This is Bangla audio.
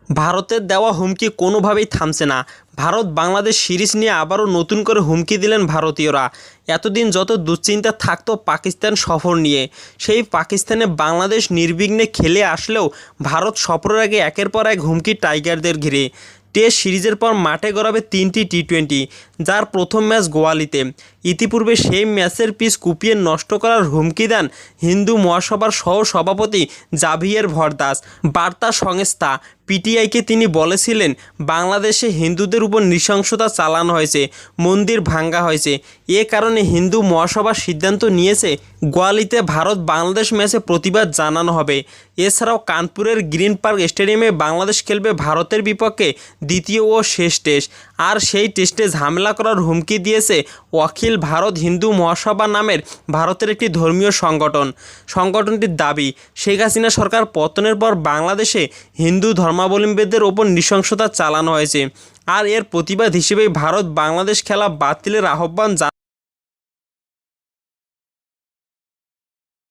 ভারতের দেওয়া হুমকি কোনোভাবেই থামছে না। ভারত বাংলাদেশ সিরিজ নিয়ে আবারও নতুন করে হুমকি দিলেন ভারতীয়রা। এতদিন যত দুশ্চিন্তা থাকতো পাকিস্তান সফর নিয়ে, সেই পাকিস্তানে বাংলাদেশ নির্বিঘ্নে খেলে আসলেও ভারত সফরের আগে একের পর এক হুমকি টাইগারদের ঘিরে। টেস্ট সিরিজের পর মাঠে গড়াবে 3টি টি-20, যার প্রথম ম্যাচ গোয়ালিতে। ইতিপূর্বে সেই ম্যাচের পিচ কুপিয়ে নষ্ট করার হুমকি দেন হিন্দু মহাসভার সহ সভাপতি জাভিয়ের ভরদাস। বার্তা সংস্থা পিটিআইকে তিনি বলেছিলেন, বাংলাদেশে হিন্দুদের উপর নৃশংসতা চালানো হয়েছে, মন্দির ভাঙ্গা হয়েছে। এ কারণে হিন্দু মহাসভা সিদ্ধান্ত নিয়েছে গোয়ালিতে ভারত বাংলাদেশ ম্যাচে প্রতিবাদ জানানো হবে। এছাড়াও কানপুরের গ্রিন পার্ক স্টেডিয়ামে বাংলাদেশ খেলবে ভারতের বিপক্ষে দ্বিতীয় ও শেষ টেস্ট। আর সেই টেস্টে ঝামেলা করার হুমকি দিয়েছে অখিল ভারত হিন্দু মহাসভা নামের ভারতের একটি ধর্মীয় সংগঠন। সংগঠনটির দাবি, শেখ হাসিনা সরকার পতনের পর বাংলাদেশে হিন্দু ধর্মাবলম্বীদের ওপর নৃশংসতা চালানো হয়েছে। আর এর প্রতিবাদ হিসেবেই ভারত বাংলাদেশ খেলা বাতিলের আহ্বান